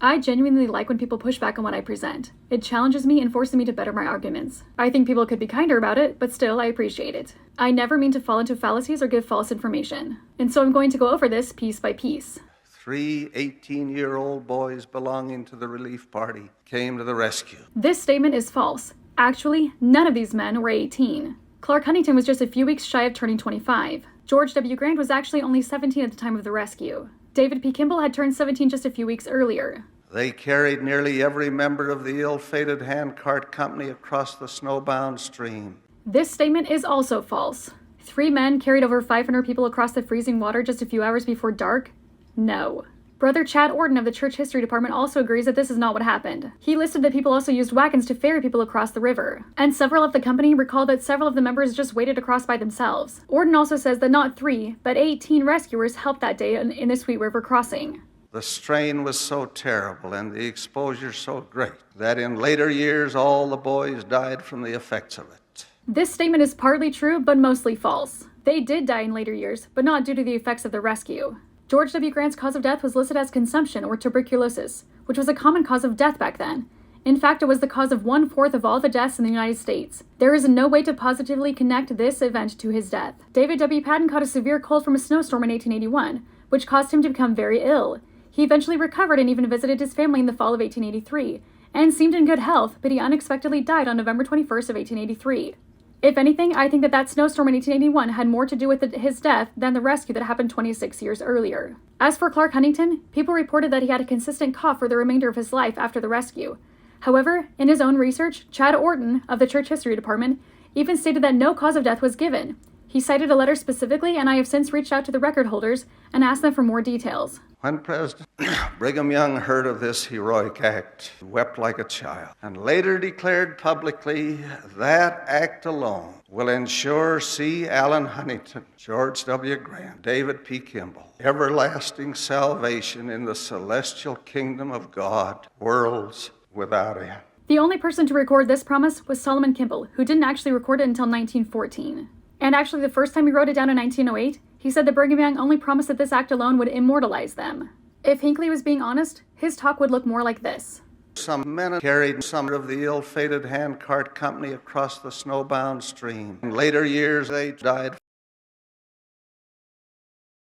I genuinely like when people push back on what I present. It challenges me and forces me to better my arguments. I think people could be kinder about it, but still, I appreciate it. I never mean to fall into fallacies or give false information. And so I'm going to go over this piece by piece. 3 18-year-old boys belonging to the relief party came to the rescue. This statement is false. Actually, none of these men were 18. Clark Huntington was just a few weeks shy of turning 25. George W. Grant was actually only 17 at the time of the rescue. David P. Kimball had turned 17 just a few weeks earlier. They carried nearly every member of the ill-fated handcart company across the snowbound stream. This statement is also false. 3 men carried over 500 people across the freezing water just a few hours before dark? No. Brother Chad Orton of the Church History Department also agrees that this is not what happened. He listed that people also used wagons to ferry people across the river, and several of the company recalled that several of the members just waded across by themselves. Orton also says that not 3, but 18 rescuers helped that day in the Sweet River crossing. The strain was so terrible and the exposure so great that in later years all the boys died from the effects of it. This statement is partly true, but mostly false. They did die in later years, but not due to the effects of the rescue. George W. Grant's cause of death was listed as consumption or tuberculosis, which was a common cause of death back then. In fact, it was the cause of 1/4 of all the deaths in the United States. There is no way to positively connect this event to his death. David W. Patton caught a severe cold from a snowstorm in 1881, which caused him to become very ill. He eventually recovered and even visited his family in the fall of 1883, and seemed in good health, but he unexpectedly died on November 21st of 1883. If anything, I think that snowstorm in 1881 had more to do with his death than the rescue that happened 26 years earlier. As for Clark Huntington, people reported that he had a consistent cough for the remainder of his life after the rescue. However, in his own research, Chad Orton of the Church History Department even stated that no cause of death was given. He cited a letter specifically, and I have since reached out to the record holders and asked them for more details. When President Brigham Young heard of this heroic act, he wept like a child, and later declared publicly that act alone will ensure C. Allen Huntington, George W. Grant, David P. Kimball, everlasting salvation in the celestial kingdom of God, worlds without end. The only person to record this promise was Solomon Kimball, who didn't actually record it until 1914. And actually, the first time he wrote it down in 1908, he said that Brigham Young only promised that this act alone would immortalize them. If Hinckley was being honest, his talk would look more like this. Some men carried some of the ill-fated handcart company across the snowbound stream. In later years, they died